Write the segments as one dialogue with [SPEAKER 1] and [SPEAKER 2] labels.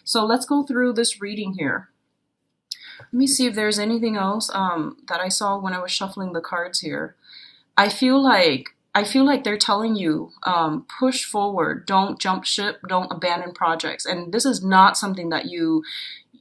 [SPEAKER 1] So let's go through this reading here. Let me see if there's anything else that I saw when I was shuffling the cards here. I feel like they're telling you, push forward, don't jump ship, don't abandon projects. And this is not something that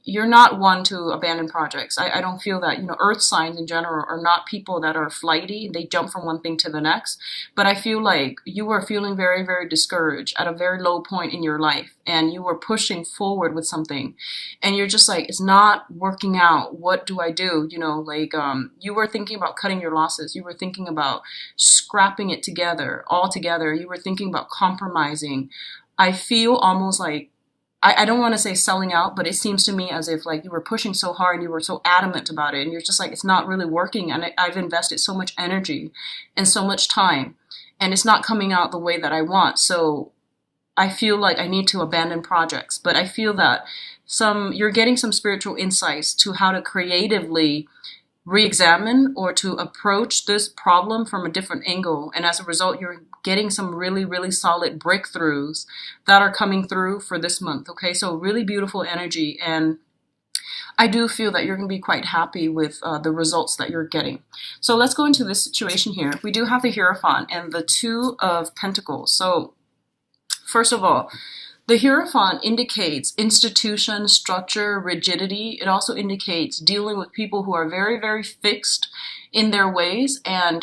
[SPEAKER 1] you're not one to abandon projects. I don't feel that, earth signs in general are not people that are flighty. They jump from one thing to the next. But I feel like you were feeling very, very discouraged at a very low point in your life, and you were pushing forward with something, and you're just like, it's not working out. What do I do? You were thinking about cutting your losses. You were thinking about scrapping it together, all together. You were thinking about compromising. I feel almost like, I don't want to say selling out, but it seems to me as if like you were pushing so hard and you were so adamant about it, and you're just like, it's not really working, and I've invested so much energy and so much time, and it's not coming out the way that I want. So I feel like I need to abandon projects. But I feel that you're getting some spiritual insights to how to creatively re-examine or to approach this problem from a different angle. And as a result, you're getting some really, really solid breakthroughs that are coming through for this month. Okay, so really beautiful energy. And I do feel that you're going to be quite happy with the results that you're getting. So let's go into this situation here. We do have the Hierophant and the Two of Pentacles. So first of all, the Hierophant indicates institution, structure, rigidity. It also indicates dealing with people who are very, very fixed in their ways, and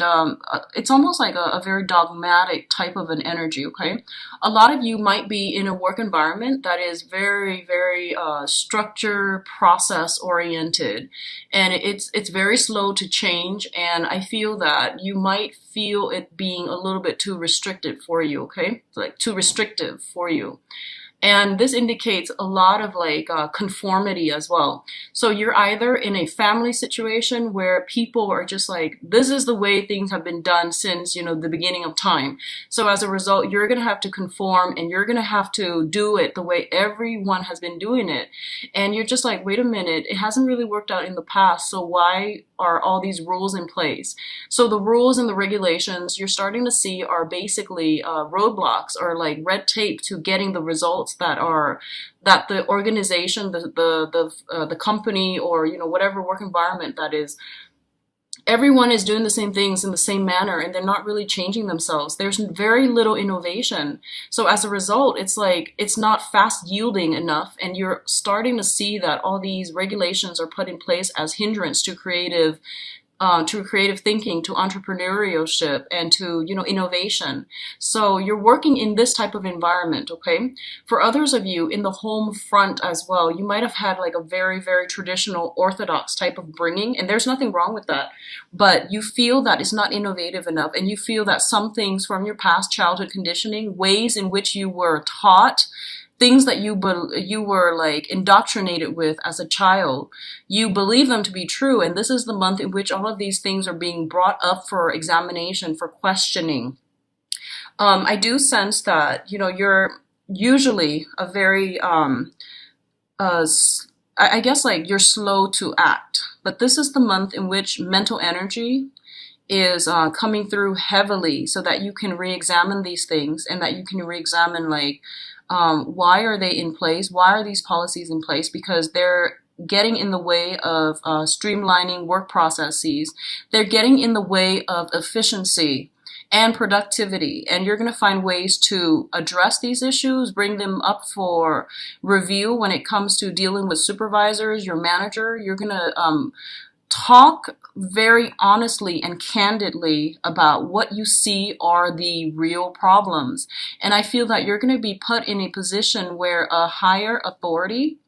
[SPEAKER 1] it's almost like a very dogmatic type of an energy, okay? A lot of you might be in a work environment that is very, very structure, process oriented, and it's very slow to change, and I feel that you might feel it being a little bit too restricted for you, okay? Like too restrictive for you. And this indicates a lot of conformity as well. So you're either in a family situation where people are just like, this is the way things have been done since, the beginning of time. So as a result, you're going to have to conform, and you're going to have to do it the way everyone has been doing it. And you're just like, wait a minute, it hasn't really worked out in the past. So why are all these rules in place? So the rules and the regulations you're starting to see are basically roadblocks, or like red tape to getting the results that the organization, the company, or whatever work environment that is. Everyone is doing the same things in the same manner, and they're not really changing themselves. There's very little innovation. So as a result, it's like it's not fast yielding enough, and you're starting to see that all these regulations are put in place as hindrance to creative thinking, to entrepreneurship, and to innovation. So you're working in this type of environment, okay? For others of you in the home front as well, you might have had like a very, very traditional orthodox type of bringing, and there's nothing wrong with that. But you feel that it's not innovative enough, and you feel that some things from your past childhood conditioning, ways in which you were taught, things that you were like indoctrinated with as a child, you believe them to be true, and this is the month in which all of these things are being brought up for examination, for questioning. I do sense that you're usually a very I guess like you're slow to act, but this is the month in which mental energy is coming through heavily, so that you can re-examine these things, and that you can re-examine why are they in place? Why are these policies in place? Because they're getting in the way of streamlining work processes. They're getting in the way of efficiency and productivity. And you're going to find ways to address these issues, bring them up for review when it comes to dealing with supervisors, your manager. You're going to talk very honestly and candidly about what you see are the real problems. And I feel that you're going to be put in a position where a higher authority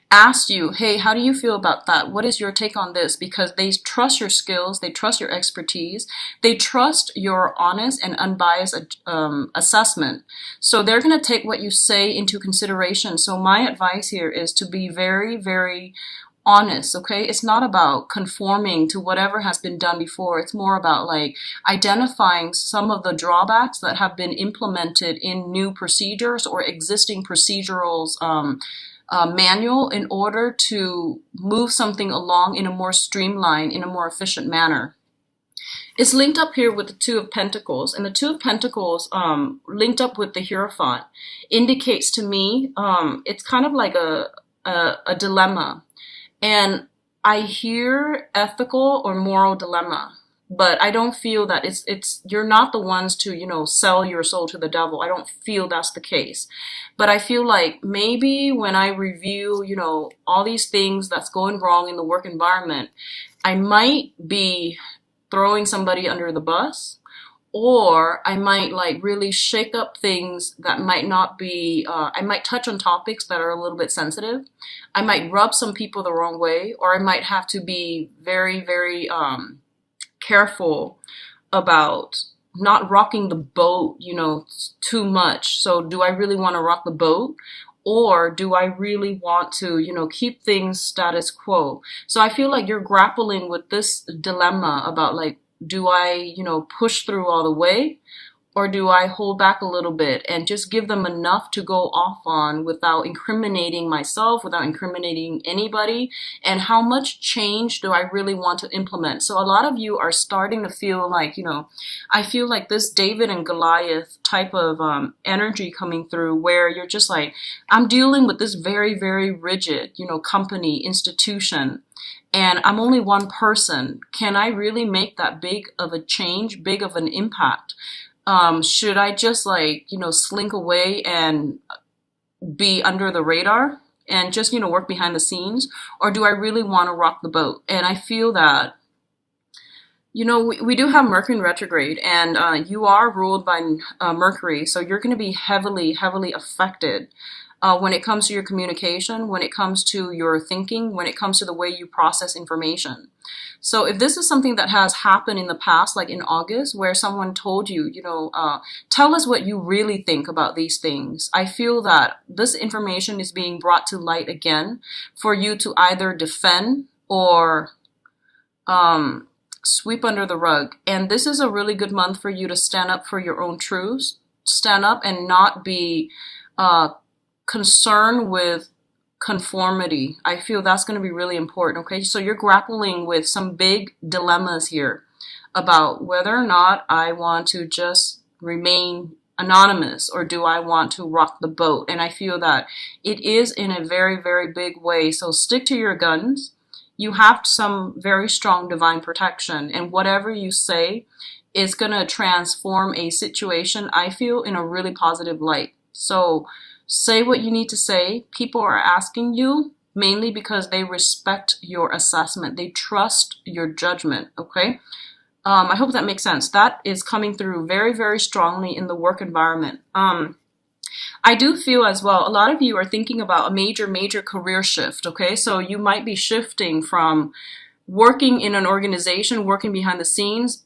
[SPEAKER 1] asks you, hey, how do you feel about that? What is your take on this? Because they trust your skills, they trust your expertise, they trust your honest and unbiased assessment. So they're going to take what you say into consideration. So my advice here is to be very, very honest, okay? It's not about conforming to whatever has been done before. It's more about like identifying some of the drawbacks that have been implemented in new procedures or existing procedurals manual, in order to move something along in a more streamlined, in a more efficient manner. It's linked up here with the Two of Pentacles, and the Two of Pentacles, linked up with the Hierophant, indicates to me, it's kind of like a dilemma. And I hear ethical or moral dilemma, but I don't feel that you're not the ones to, sell your soul to the devil. I don't feel that's the case. But I feel like maybe when I review, all these things that's going wrong in the work environment, I might be throwing somebody under the bus, or I might like really shake up things that might not be, I might touch on topics that are a little bit sensitive. I might rub some people the wrong way, or I might have to be very, very careful about not rocking the boat, too much. So do I really want to rock the boat? Or do I really want to, keep things status quo? So I feel like you're grappling with this dilemma about like, do I, push through all the way? Or do I hold back a little bit and just give them enough to go off on without incriminating myself, without incriminating anybody? And how much change do I really want to implement? So a lot of you are starting to feel like, I feel like this David and Goliath type of energy coming through, where you're just like, I'm dealing with this very, very rigid, company, institution. And I'm only one person. Can I really make that big of a change, big of an impact? Should I just like, slink away and be under the radar and just, work behind the scenes? Or do I really want to rock the boat? And I feel that, we do have Mercury in retrograde, and you are ruled by Mercury. So you're going to be heavily, heavily affected when it comes to your communication, when it comes to your thinking, when it comes to the way you process information. So if this is something that has happened in the past, like in August, where someone told you, tell us what you really think about these things, I feel that this information is being brought to light again for you to either defend or sweep under the rug. And this is a really good month for you to stand up for your own truths, stand up and not be concerned with conformity. I feel that's going to be really important. Okay, so you're grappling with some big dilemmas here about whether or not I want to just remain anonymous, or do I want to rock the boat? And I feel that it is in a very, very big way. So stick to your guns. You have some very strong divine protection, and whatever you say is going to transform a situation, I feel, in a really positive light. So say what you need to say. People are asking you mainly because they respect your assessment. They trust your judgment, okay? I hope that makes sense. That is coming through very, very strongly in the work environment. I do feel as well, a lot of you are thinking about a major, major career shift, okay? So you might be shifting from working in an organization, working behind the scenes.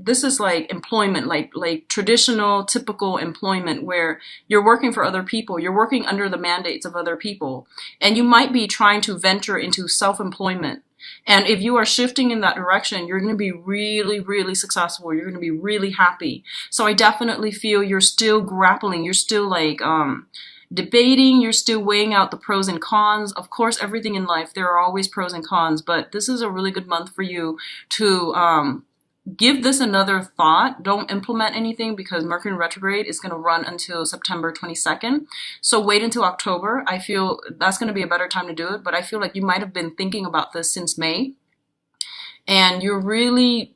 [SPEAKER 1] This is like employment, like traditional, typical employment, where you're working for other people. You're working under the mandates of other people. And you might be trying to venture into self-employment. And if you are shifting in that direction, you're going to be really, really successful. You're going to be really happy. So I definitely feel you're still grappling. You're still like debating. You're still weighing out the pros and cons. Of course, everything in life, there are always pros and cons. But this is a really good month for you to give this another thought. Don't implement anything because Mercury in retrograde is going to run until September 22nd. So wait until October. I feel that's going to be a better time to do it. But I feel like you might have been thinking about this since May. And you're really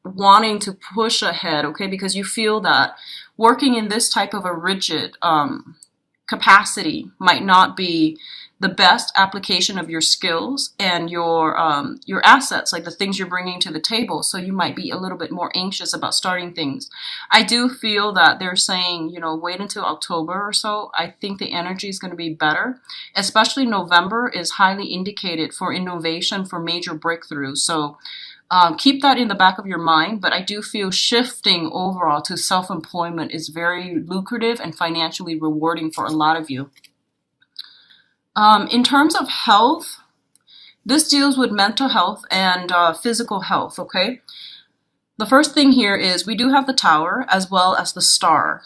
[SPEAKER 1] wanting to push ahead, okay? Because you feel that working in this type of a rigid capacity might not be the best application of your skills and your assets, like the things you're bringing to the table. So you might be a little bit more anxious about starting things. I do feel that they're saying, wait until October or so. I think the energy is going to be better. Especially November is highly indicated for innovation, for major breakthroughs. So keep that in the back of your mind. But I do feel shifting overall to self-employment is very lucrative and financially rewarding for a lot of you. In terms of health, this deals with mental health and physical health, okay? The first thing here is we do have the Tower as well as the Star.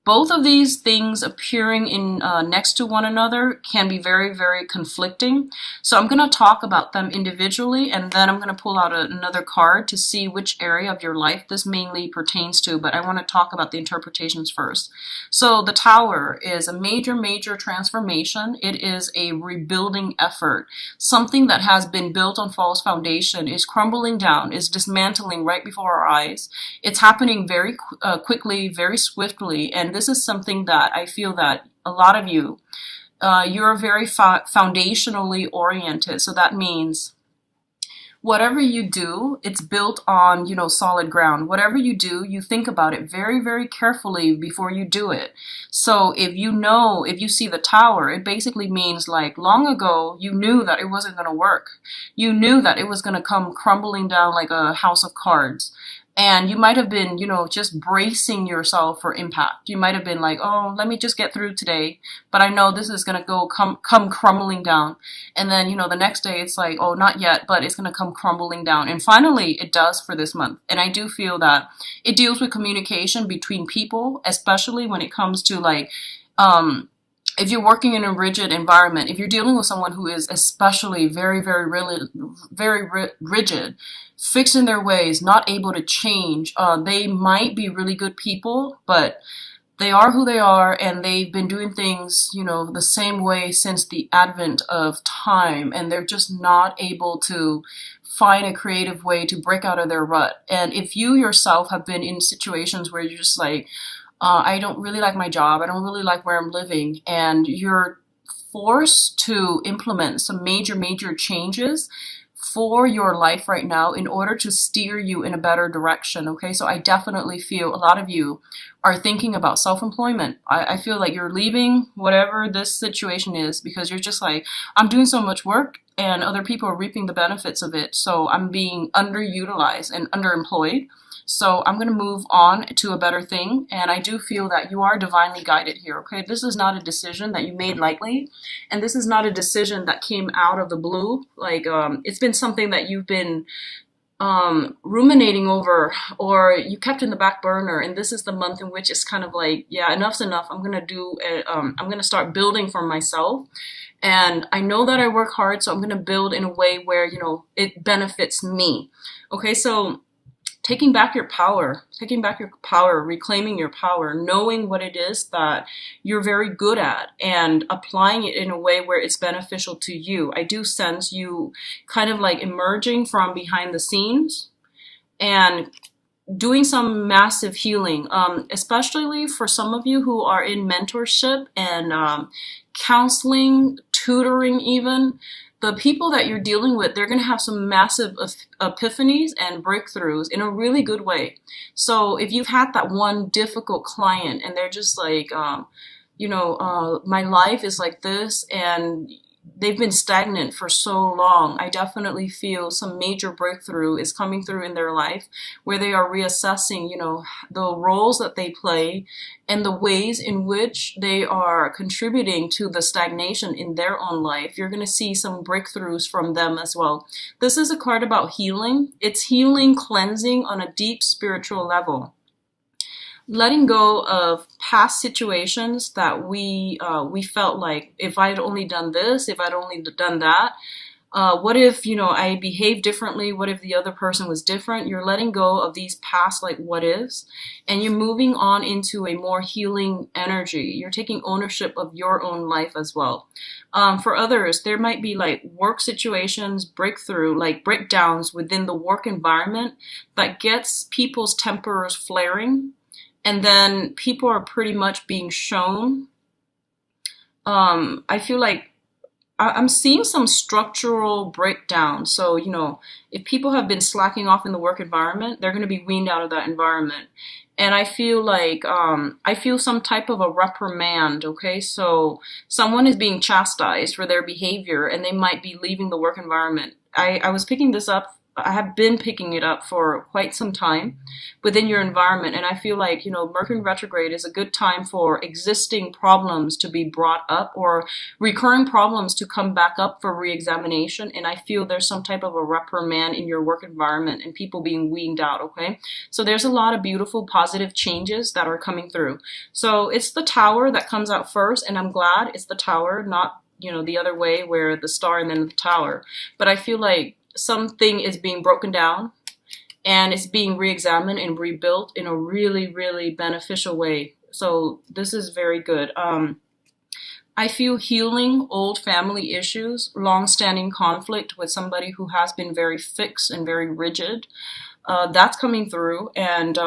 [SPEAKER 1] both of these things appearing in next to one another can be very, very conflicting. So I'm going to talk about them individually, and then I'm going to pull out another card to see which area of your life this mainly pertains to, but I want to talk about the interpretations first. So the Tower is a major, major transformation. It is a rebuilding effort. Something that has been built on false foundation is crumbling down, is dismantling right before our eyes. It's happening very quickly, very swiftly, and this is something that I feel that a lot of you, you're very foundationally oriented. So that means whatever you do, it's built on, solid ground. Whatever you do, you think about it very, very carefully before you do it. So if you see the Tower, it basically means like long ago, you knew that it wasn't going to work. You knew that it was going to come crumbling down like a house of cards. And you might have been, just bracing yourself for impact. You might have been like, oh, let me just get through today. But I know this is going to come crumbling down. And then, the next day it's like, oh, not yet, but it's going to come crumbling down. And finally, it does for this month. And I do feel that it deals with communication between people, especially when it comes to like, if you're working in a rigid environment, if you're dealing with someone who is especially very, very, really, very rigid, fixed in their ways, not able to change, they might be really good people, but they are who they are, and they've been doing things, the same way since the advent of time, and they're just not able to find a creative way to break out of their rut. And if you yourself have been in situations where you're just like, I don't really like my job, I don't really like where I'm living, and you're forced to implement some major, major changes for your life right now in order to steer you in a better direction, okay? So I definitely feel a lot of you are thinking about self-employment. I feel like you're leaving whatever this situation is because you're just like, I'm doing so much work and other people are reaping the benefits of it, so I'm being underutilized and underemployed. So I'm going to move on to a better thing, and I do feel that you are divinely guided here, okay? This is not a decision that you made lightly, and this is not a decision that came out of the blue. Like, it's been something that you've been ruminating over, or you kept in the back burner, and this is the month in which it's kind of like, yeah, enough's enough. I'm going to start building for myself. And I know that I work hard, so I'm going to build in a way where, it benefits me. Okay, so taking back your power, reclaiming your power, knowing what it is that you're very good at and applying it in a way where it's beneficial to you. I do sense you kind of like emerging from behind the scenes and doing some massive healing, especially for some of you who are in mentorship and counseling, tutoring even. The people that you're dealing with, they're going to have some massive epiphanies and breakthroughs in a really good way. So if you've had that one difficult client and they're just like, my life is like this, and they've been stagnant for so long, I definitely feel some major breakthrough is coming through in their life where they are reassessing, the roles that they play and the ways in which they are contributing to the stagnation in their own life. You're going to see some breakthroughs from them as well. This is a card about healing. It's healing, cleansing on a deep spiritual level. Letting go of past situations that we felt like, if I'd only done this, if I'd only done that, what if, I behaved differently? What if the other person was different? You're letting go of these past, like, what ifs, and you're moving on into a more healing energy. You're taking ownership of your own life as well. For others, there might be like work situations, breakdowns within the work environment that gets people's tempers flaring. And then people are pretty much being shown. I feel like I'm seeing some structural breakdown. So, if people have been slacking off in the work environment, they're going to be weaned out of that environment. And I feel like, I feel some type of a reprimand, okay? So someone is being chastised for their behavior and they might be leaving the work environment. I was picking this up I have been picking it up for quite some time within your environment. And I feel like, Mercury retrograde is a good time for existing problems to be brought up or recurring problems to come back up for re-examination. And I feel there's some type of a reprimand in your work environment and people being weaned out, okay? So there's a lot of beautiful, positive changes that are coming through. So it's the Tower that comes out first, and I'm glad it's the Tower, not, the other way where the Star and then the Tower. But I feel like something is being broken down and it's being re-examined and rebuilt in a really, really beneficial way. So this is very good. I feel healing old family issues, long-standing conflict with somebody who has been very fixed and very rigid. That's coming through, and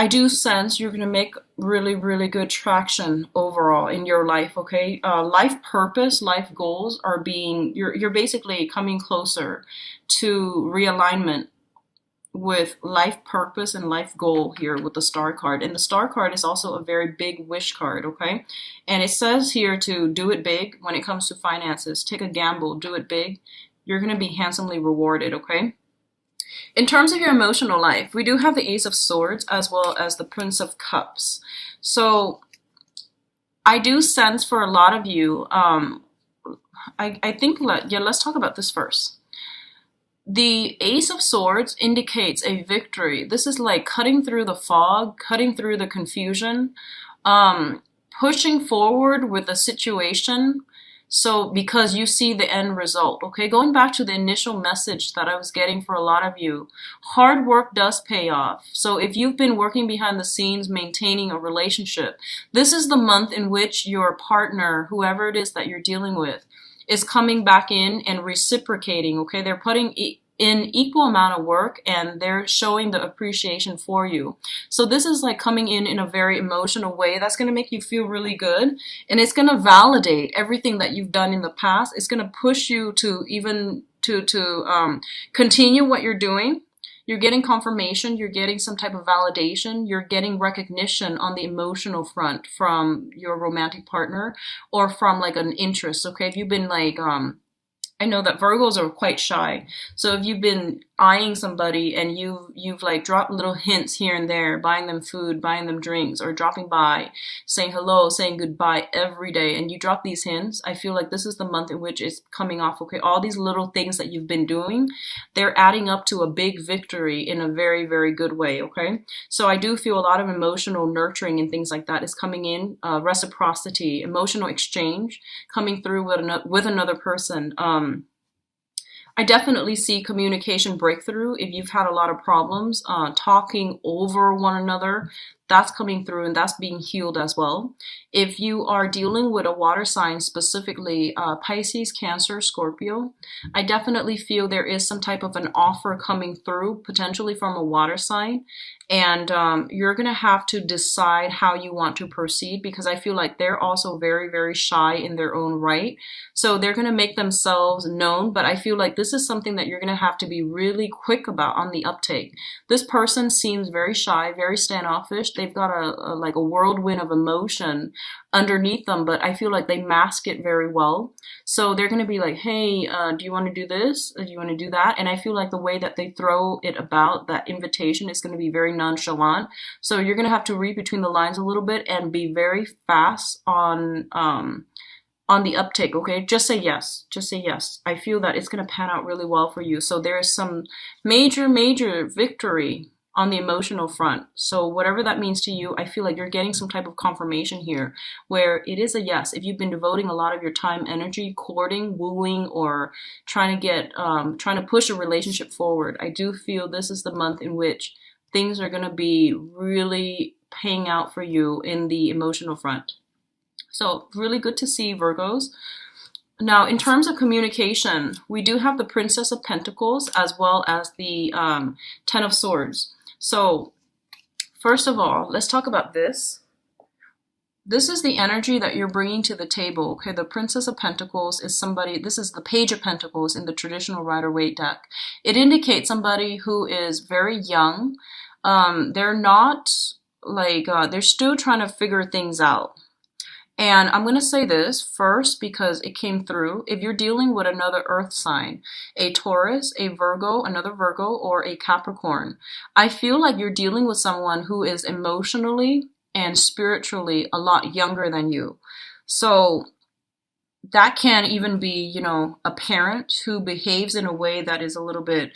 [SPEAKER 1] I do sense you're going to make really, really good traction overall in your life, okay? Life purpose, life goals are you're basically coming closer to realignment with life purpose and life goal here with the Star card. And the Star card is also a very big wish card, okay? And it says here to do it big when it comes to finances. Take a gamble, do it big. You're going to be handsomely rewarded, okay? In terms of your emotional life, we do have the Ace of Swords as well as the Prince of Cups. So I do sense for a lot of you, I think, let's talk about this first. The Ace of Swords indicates a victory. This is like cutting through the fog, cutting through the confusion, pushing forward with a situation. So because you see the end result, okay? Going back to the initial message that I was getting for a lot of you, hard work does pay off. So if you've been working behind the scenes, maintaining a relationship, this is the month in which your partner, whoever it is that you're dealing with, is coming back in and reciprocating, okay? They're putting in equal amount of work and they're showing the appreciation for you. So this is like coming in a very emotional way. That's going to make you feel really good, and it's going to validate everything that you've done in the past. It's going to push you to even to continue what you're doing. You're getting confirmation, you're getting some type of validation, you're getting recognition on the emotional front from your romantic partner or from like an interest, okay? If you've been like, I know that Virgos are quite shy. So if you've been eyeing somebody and you've like dropped little hints here and there, buying them food, buying them drinks, or dropping by, saying hello, saying goodbye every day, and you drop these hints, I feel like this is the month in which it's coming off, okay? All these little things that you've been doing, they're adding up to a big victory in a very, very good way, okay? So I do feel a lot of emotional nurturing and things like that is coming in, reciprocity, emotional exchange coming through with another person. I definitely see communication breakthrough. If you've had a lot of problems talking over one another, that's coming through and that's being healed as well. If you are dealing with a water sign, specifically Pisces, Cancer, Scorpio, I definitely feel there is some type of an offer coming through, potentially from a water sign. And you're going to have to decide how you want to proceed, because I feel like they're also very, very shy in their own right. So they're going to make themselves known, but I feel like this is something that you're going to have to be really quick about on the uptake. This person seems very shy, very standoffish. They've got like a whirlwind of emotion underneath them, but I feel like they mask it very well. So they're going to be like, hey, do you want to do this? Do you want to do that? And I feel like the way that they throw it about, that invitation, is going to be very nonchalant. So you're going to have to read between the lines a little bit and be very fast on the uptake, okay? Just say yes. Just say yes. I feel that it's going to pan out really well for you. So there is some major, major victory on the emotional front. So whatever that means to you, I feel like you're getting some type of confirmation here where it is a yes. If you've been devoting a lot of your time, energy, courting, wooing, or trying to push a relationship forward, I do feel this is the month in which things are going to be really paying out for you in the emotional front. So really good to see, Virgos. Now, in terms of communication, we do have the Princess of Pentacles as well as the Ten of Swords. So first of all, let's talk about this. This is the energy that you're bringing to the table, okay? The Princess of Pentacles is somebody, this is the Page of Pentacles in the traditional Rider-Waite deck. It indicates somebody who is very young. They're not like, they're still trying to figure things out. And I'm going to say this first because it came through. If you're dealing with another earth sign, a Taurus, a Virgo, another Virgo, or a Capricorn, I feel like you're dealing with someone who is emotionally and spiritually a lot younger than you. So that can even be, a parent who behaves in a way that is a little bit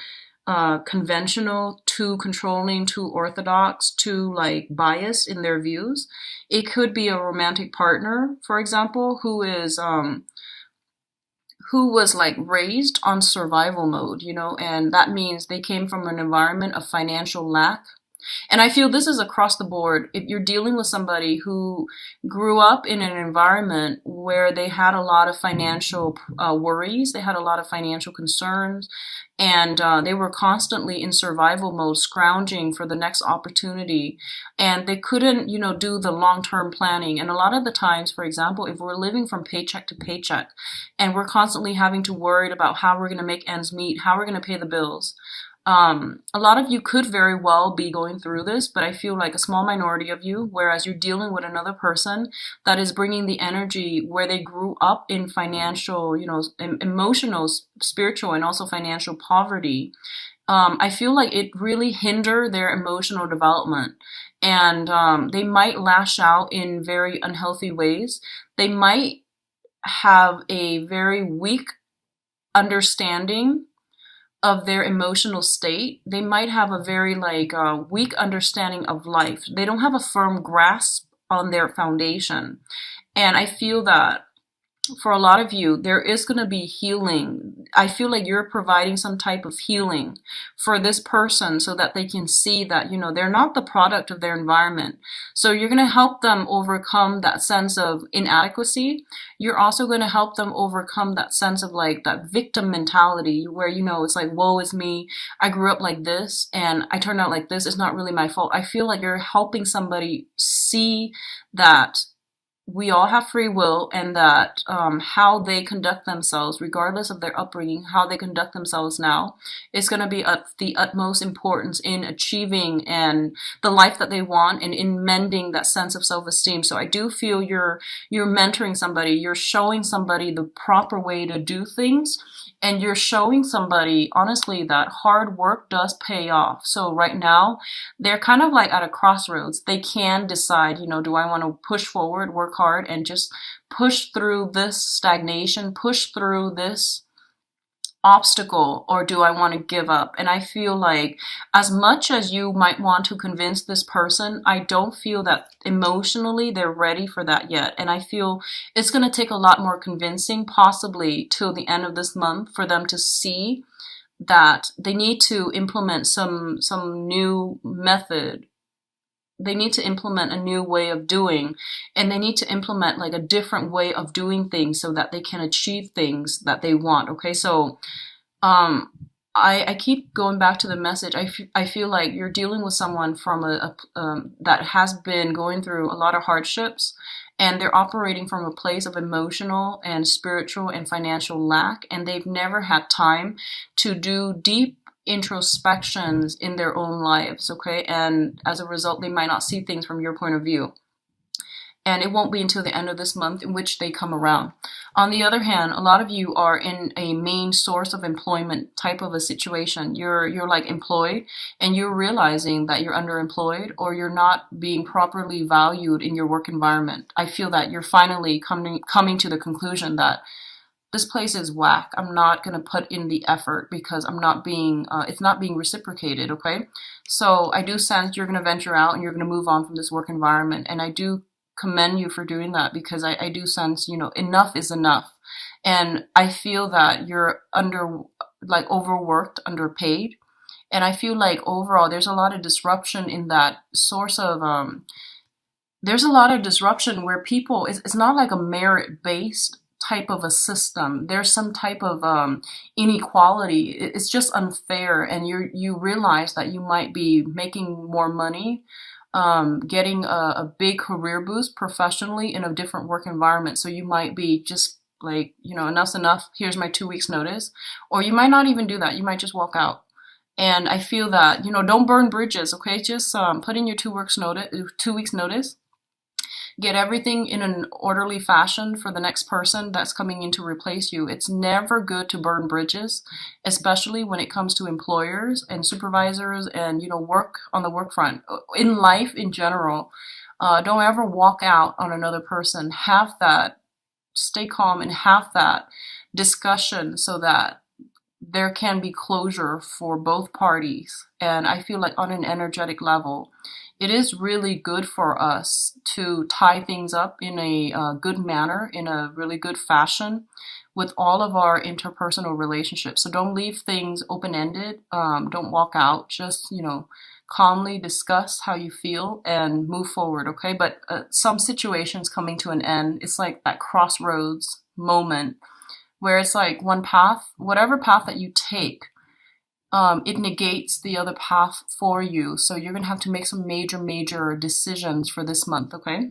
[SPEAKER 1] conventional, too controlling, too orthodox, too like biased in their views. It could be a romantic partner, for example, who was like raised on survival mode, and that means they came from an environment of financial lack. And I feel this is across the board. If you're dealing with somebody who grew up in an environment where they had a lot of financial worries, they had a lot of financial concerns, and they were constantly in survival mode, scrounging for the next opportunity, and they couldn't, do the long-term planning. And a lot of the times, for example, if we're living from paycheck to paycheck, and we're constantly having to worry about how we're going to make ends meet, how we're going to pay the bills, a lot of you could very well be going through this, but I feel like a small minority of you, whereas you're dealing with another person that is bringing the energy where they grew up in financial, emotional, spiritual, and also financial poverty. I feel like it really hinder their emotional development. And they might lash out in very unhealthy ways. They might have a very weak understanding of their emotional state. They might have a very weak understanding of life. They don't have a firm grasp on their foundation. And I feel that for a lot of you, there is going to be healing. I feel like you're providing some type of healing for this person so that they can see that, they're not the product of their environment. So you're going to help them overcome that sense of inadequacy. You're also going to help them overcome that sense of like that victim mentality where, it's like, woe is me. I grew up like this and I turned out like this. It's not really my fault. I feel like you're helping somebody see that we all have free will, and that how they conduct themselves, regardless of their upbringing, how they conduct themselves now, is going to be of the utmost importance in achieving and the life that they want, and in mending that sense of self-esteem. So I do feel you're mentoring somebody, you're showing somebody the proper way to do things, and you're showing somebody, honestly, that hard work does pay off. So right now, they're kind of like at a crossroads. They can decide, do I want to push forward, work hard, and just push through this stagnation, push through this obstacle, or do I want to give up? And I feel like as much as you might want to convince this person, I don't feel that emotionally they're ready for that yet. And I feel it's going to take a lot more convincing, possibly till the end of this month, for them to see that they need to implement some new method. They need to implement a new way of doing, and they need to implement like a different way of doing things so that they can achieve things that they want. Okay, so I keep going back to the message. I feel like you're dealing with someone from that has been going through a lot of hardships, and they're operating from a place of emotional and spiritual and financial lack, and they've never had time to do deep introspections in their own lives, okay? And as a result, they might not see things from your point of view. And it won't be until the end of this month in which they come around. On the other hand, a lot of you are in a main source of employment type of a situation. You're like employed, and you're realizing that you're underemployed, or you're not being properly valued in your work environment. I feel that you're finally coming to the conclusion that this place is whack. I'm not going to put in the effort because it's not being reciprocated, okay? So I do sense you're going to venture out and you're going to move on from this work environment. And I do commend you for doing that, because I do sense, enough is enough. And I feel that you're overworked, underpaid. And I feel like overall there's a lot of disruption in that source of, there's a lot of disruption where people, it's not like a merit-based type of a system. There's some type of inequality. It's just unfair, and you realize that you might be making more money, getting a big career boost professionally in a different work environment. So you might be just like, enough's enough. Here's my 2 weeks notice, or you might not even do that. You might just walk out. And I feel that don't burn bridges. Okay, just put in your 2 weeks notice. get everything in an orderly fashion for the next person that's coming in to replace you. It's never good to burn bridges, especially when it comes to employers and supervisors and, work on the work front. In life in general, don't ever walk out on another person. Have that, stay calm and have that discussion so that there can be closure for both parties. And I feel like on an energetic level, it is really good for us to tie things up in a good manner, in a really good fashion with all of our interpersonal relationships. So don't leave things open ended. Don't walk out. Just, calmly discuss how you feel and move forward, okay? But some situations coming to an end, it's like that crossroads moment where it's like one path, whatever path that you take, it negates the other path for you. So you're gonna have to make some major, major decisions for this month, okay?